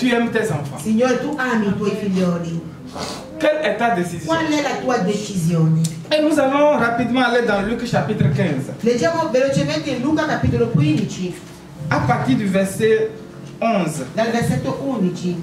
tu aimes tes enfants. Signore, tu ami i tuoi figlioli. Quelle est ta décision? Qual è la tua decisione? Et nous allons rapidement aller dans Luc chapitre 15. Leggiamo velocemente in Luca capitolo 15, À partir du verset 11. dal versetto 11.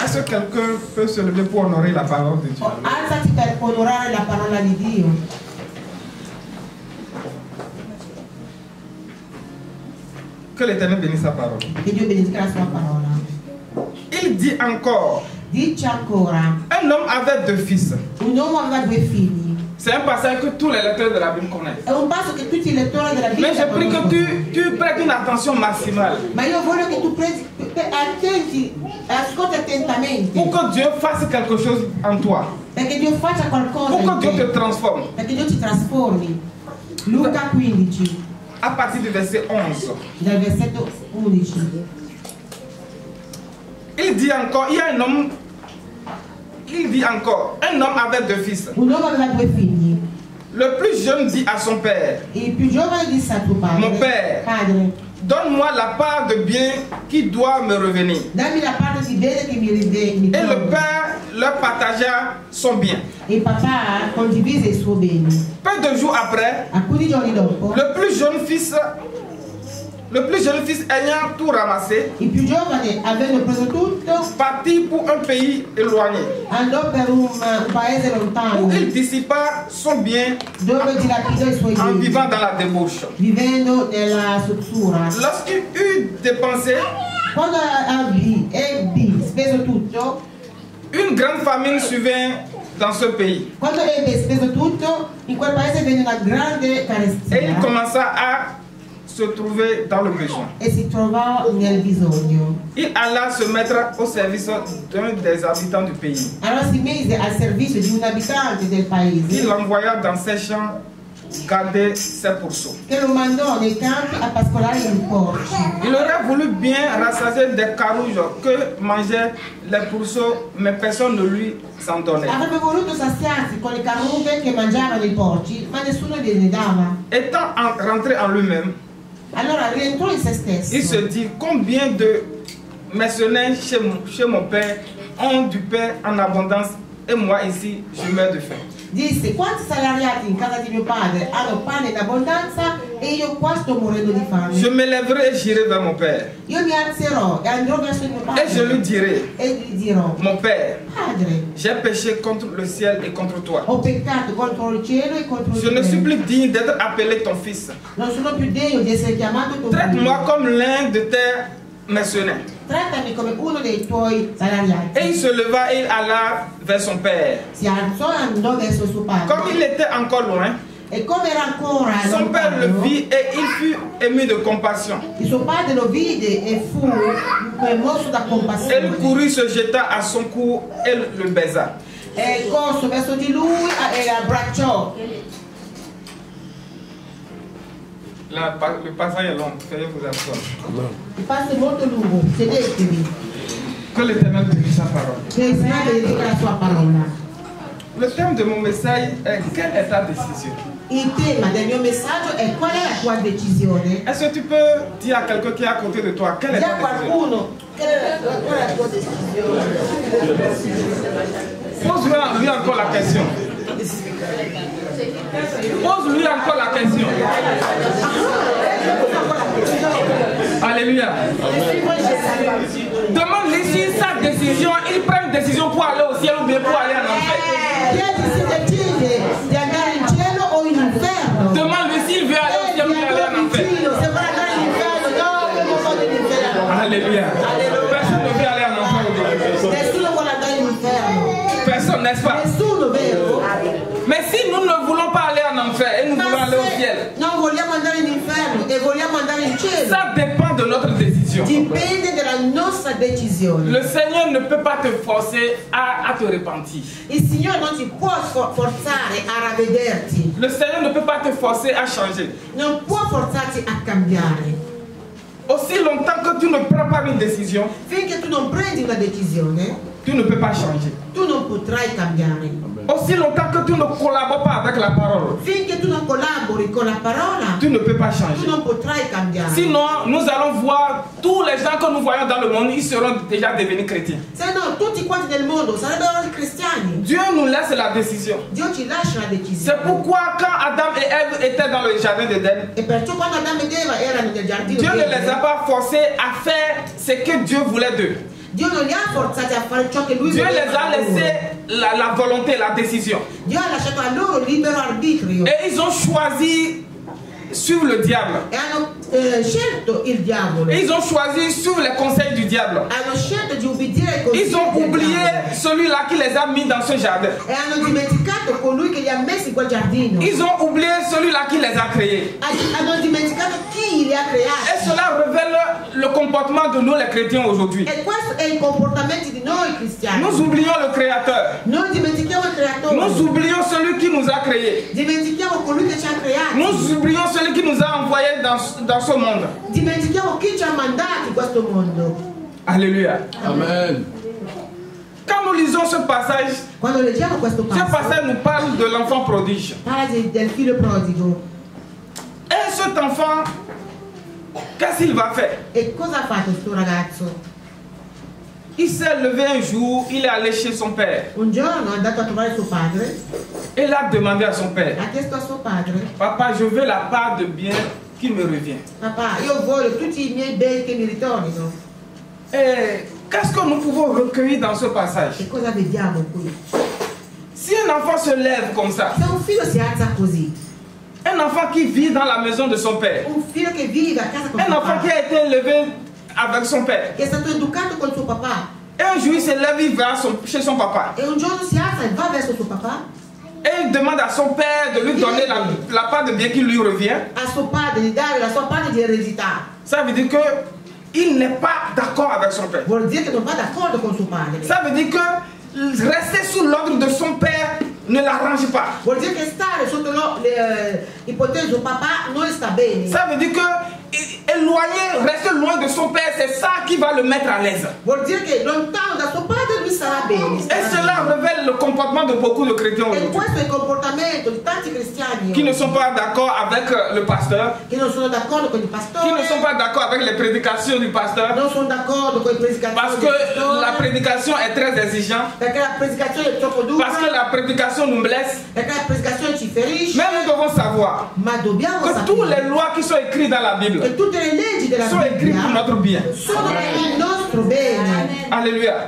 Est-ce que quelqu'un peut se lever pour honorer la parole de Dieu? Alzati per onorare la parola di Dio. Que l'Éternel bénisse sa parole. Che Dio benedica la sua parola. Il dit encore, Dice ancora, un homme avait 2 fils. un uomo aveva 2 figli. C'est un passage que tous les lecteurs de la Bible connaissent. È un passo che tutti i lettori della Bibbia Mais je prie que conoscono. tu prêtes une attention maximale Ma io voglio che tu ascolti attentamente, pour que Dieu fasse quelque chose en toi. perché Dio faccia qualcosa Pour in que Dieu te te, transforme. perché Dio ti trasformi. Luca 15, À partir du verset 11. dal versetto 11. Il dit encore, il y a un homme. Il dit encore, un homme avait 2 fils. Un uomo aveva 2 figli. Le plus jeune dit à son père, Il più giovane disse a suo padre, Mon padre. donne-moi la part de bien qui doit me revenir. dammi la parte di bene che mi Et le torna. père leur partagea son bien. E papà condivise il suo bene. Peu de jours après, Alcuni giorni dopo, le plus jeune fils ayant tout ramassé, il più giovane, avendo preso tutto, partit pour un pays éloigné, andò per un paese lontano, où il dissipa son bien dove dilapidò i suoi en beni, vivant dans la débauche. vivendo nella struttura. Lorsqu'il eut dépensé, Quando ebbi speso tutto, une grande famine survint dans ce pays. quando ebbe speso tutto, in quel paese venne una grande Et il carestia commença à se trouver dans le besoin. e si trovò nel bisogno. Il alla se mettre au service d'un des habitants du pays. Allora si mise al servizio di un abitante del Il paese l'envoya dans ses champs garder ses pourceaux. che lo mandò nei campi a pascolare i porci. Il aurait voulu bien rassasier des carouges que mangeaient les pourceaux, mais personne ne lui en donnait. Avrebbe voluto saziarsi con le carrughe che mangiavano i porci, ma nessuno gliene dava. Étant rentré en lui-même, Allora rientrò in se stesso. il se dit combien de mercenaires chez mon père ont du pain en abondance et moi ici je meurs de faim. Disse, quanti salariati in casa di mio padre hanno pane in abbondanza e io qua sto morendo di fame. Je me lèverai et j'irai vers mon père. Io mi alzerò e andrò verso mio padre Et je lui dirai, e gli dirò, mon père, padre, j'ai péché contre le ciel et contre toi. ho peccato contro il cielo e contro Je ne te. suis plus digne d'être appelé ton fils. Non sono più degno di essere chiamato tuo Traite-moi figlio. comme l'un de tes mercenaires. Trattami come uno dei tuoi salariati. Et il se leva et il alla vers son père. Si alzò e andò verso suo padre. Comme il était encore loin, E come era ancora son père le lontano, vit et il fut ému de compassion. il suo padre lo vide e fu mosso da Et il compassione. courut, se jeta à son cou et le baisa. E corso verso di lui e l'abbracciò. Le passage est long, veuillez vous asseoir. Il passo è molto lungo, sedetevi. Que l'Éternel bénisse sa parole. Che il Signore benedica la sua parola. Le thème de mon message est quelle est ta décision? Il tema del mio messaggio è qual è la tua decisione? Est-ce que tu peux dire à quelqu'un qui est à côté de toi quelle est ta Già décision? qualcuno, qual è la tua decisione? Pose-lui encore la question. Pose-lui encore la question. Alléluia. Demande-lui si sa décision, il prend une décision pour aller au ciel ou bien pour aller en enfer. Chiedi se decide di andare in cielo o in inferno. Demande-lui s'il veut aller au ciel ou bien aller en enfer. Se vuole andare in inferno, no, io non voglio l'inferno. Alléluia. Personne ne veut aller en enfer aujourd'hui. Nessuno vuole andare in inferno. Personne, n'est-ce pas? Nessuno, vero? Mais si nous ne voulons pas aller en enfer et nous voulons aller au ciel, non vogliamo andare in inferno e vogliamo andare in cielo, ça dépend de notre décision. dipende dalla nostra decisione. Le Seigneur ne peut pas te forcer à te repentir. Il Signore non ti può forzare a ravvederti, Le Seigneur ne peut pas te forcer à changer. non può forzarti a cambiare. Aussi longtemps que tu ne prends pas une décision, Finché tu non prendi una decisione, tu ne peux pas changer. tu non potrai cambiare. Aussi longtemps que tu ne collabores pas avec la parole, Finché tu non collabori con la parola, tu ne peux pas tu changer. non potrai cambiare. Sinon, nous allons voir tous les gens que nous voyons dans le monde, ils seront déjà devenus chrétiens. Se no, tutti quanti nel mondo sarebbero cristiani. Dieu nous laisse la décision. Dio ci lascia la C'est decisione. pourquoi quand Adam et Ève étaient dans le jardin d'Éden, E perciò quando Adamo ed Eva erano nel giardino Dieu di ne les a Eden, pas forcés à faire ce que Dieu voulait d'eux. Dio non li ha forzati a fare ciò che lui Dieu voleva les a da loro. laissé la volonté, la décision. Dio ha lasciato a loro libero arbitrio Et ils ont choisi suivre le diable. e hanno scelto il diavolo. Et ils ont choisi suivre les conseils du diable. Hanno scelto di ubbidire ai consigli Ils ont del oublié diavolo. celui-là qui les a mis dans ce jardin. E hanno dimenticato colui che li ha messi in quel giardino. Ils ont oublié celui-là qui les a créés. Hanno dimenticato chi li ha Et creati. cela révèle le comportement de nous les chrétiens aujourd'hui. E questo è il comportamento di noi cristiani. Nous oublions le Créateur. Noi dimentichiamo il creatore. Nous oublions celui qui nous a créés. Dimentichiamo colui che ci ha creati. Nous oublions celui qui nous a envoyés dans ce monde. Dimentichiamo chi ci ha mandati in questo mondo. Alléluia. Amen. Quand nous lisons ce passage, Quando leggiamo questo ce passo, passage nous parle de l'enfant prodige. parla del figlio prodigo. Et cet enfant, qu'est-ce qu'il va faire? E cosa ha fatto questo ragazzo? Il s'est levé un jour, il est allé chez son père. Un giorno è andato a trovare suo padre, Et il a demandé à son père, ha chiesto a suo padre: papa, je veux la part de bien qui me revient. papà, io voglio tutti i miei beni che mi ritornino. Et qu'est-ce que nous pouvons recueillir dans ce passage? E cosa vediamo qui? Si un enfant se lève comme ça, Se un figlio si alza così, un enfant qui vit dans la maison de son père, un figlio che vive a casa con un suo enfant qui papà, a été élevé avec son père, che è stato educato con suo papà, et un jour il se lève, il va chez son papa, e un giorno si alza e va verso suo papà, et il demande à son père de lui donner la part de bien qui lui revient. a suo padre di dare la sua parte di eredità. Ça veut dire que il n'est pas d'accord avec son père. Vuol dire che non va d'accordo con suo padre. Ça veut dire que rester sous l'ordre de son père ne l'arrange pas. Vuol dire che stare sotto i poteri di suo papà non sta bene. Ça veut dire que rester loin de son père, c'est ça qui va le mettre à l'aise. Vuol dire che lontano da suo padre lui sarà bene. Et cela révèle le comportement de beaucoup de chrétiens E aujourd'hui, questo è il comportamento di tanti cristiani qui ne sont pas d'accord avec le pasteur, che non sono d'accordo con il pastore, qui ne sont pas d'accord avec les prédications du pasteur, non sono d'accordo con i predicatori parce del que pastore, la prédication est très exigeante, perché la predicazione è troppo dura, parce que la prédication nous blesse. perché la predicazione ci ferisce. Mais nous devons savoir Ma dobbiamo que toutes sapere les lois qui sont écrites dans la Bible che tutte le leggi della sont écrites pour Bibbia notre bien. sono per il nostro bene. Alléluia.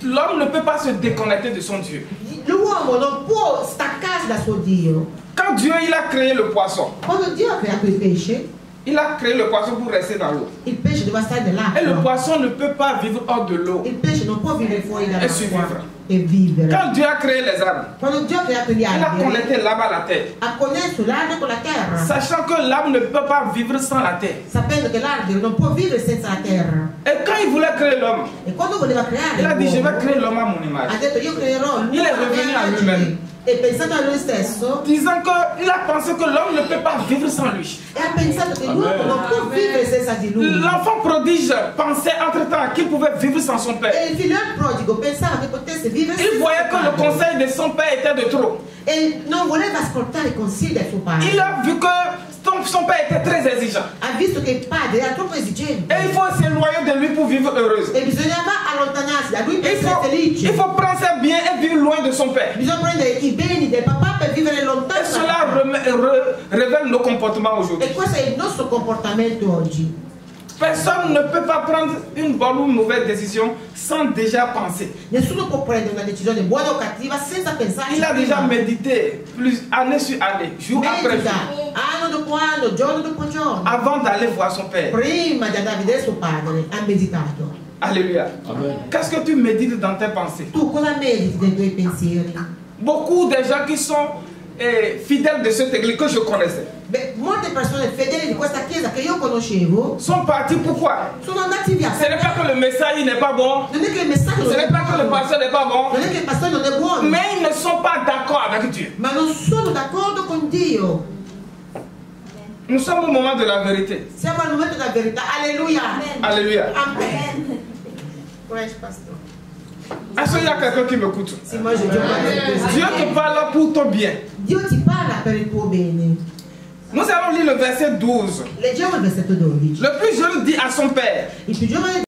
L'homme ne peut pas se déconnecter de son Dieu. L'uomo non può staccarsi da suo Dio. Quand Dieu il a créé le poisson, Quando Dio ha creato il pesce il a créé le poisson pour rester dans l'eau. doveva stare Et le nell'acqua. poisson ne peut pas vivre hors de l'eau. Il pesce non può vivere fuori E survivre. dall'acqua e vivere. Quand Dieu a créé les arbres, Quando Dio ha creato gli il a alberi, connecté l'arbre à la terre, ha connesso l'albero con la terra, sachant que l'arbre ne peut pas vivre sans la terre. sapendo che l'albero non può vivere senza la terra. Et quand il voulait créer l'homme, E quando voleva creare il a dit, je vais l'uomo, créer l'homme à mon image. ha detto io creerò Il è revenu a lui-même. e pensato a lui stesso Disant qu'il a pensé que l'homme ne peut pas vivre sans lui. e ha pensato che l'uomo non può vivere senza di lui. L'enfant prodige pensait entre-temps qu'il pouvait vivre sans son père. E il figlio prodigo pensava che potesse vivere Il senza voyait que suo le padre. conseil de son père était de trop. E non voleva ascoltare i consigli del suo padre. Il a vu que son père était très exigeant. Ha visto che il padre era troppo esigente Et il faut s'éloigner de lui pour vivre heureuse. e bisognava allontanarsi da lui per essere Il felice. faut prendre ses biens et vivre loin de son père. Bisogna prendere i beni del papà per vivere lontano Et da cela papà. révèle nos comportements aujourd'hui. E questo è il nostro comportamento oggi. Personne ne peut pas prendre une bonne ou une mauvaise décision sans déjà penser. Nessuno può prendere una decisione buona o cattiva senza pensare. Il a déjà médité année sur année, jour après Medita jour, anno dopo anno, giorno dopo giorno. avant d'aller voir son père. Prima di andare a vedere suo padre, ha meditato. Alléluia. Amen. Qu'est-ce que tu médites dans tes pensées? Tu cosa mediti dei tuoi pensieri? Beaucoup de gens qui sont fidèles de cette église que je connaissais Beh, molte persone fedeli di questa chiesa che io conoscevo sont partis. Pourquoi? sono andati via. Ce n'est pas que le message n'est pas bon, Non è che il messaggio ce non n'est è pas que le buono, pasteur n'est pas bon, non è che il pastore non è buono, mais ils ne sont pas d'accord avec Dieu. ma non sono d'accordo con Dio. Nous sommes au moment de la vérité. Siamo al momento della verità. Alleluia. Alléluia. Amen. Ouais, pasteur. Est-ce qu'il y a quelqu'un qui m'écoute? Si moi je dis Dieu te parle pour ton bien. Dio ti parla per il tuo bene. Nous allons lire le verset 12. Leggiamo il versetto 12. Le plus jeune dit à son père: Il più giovane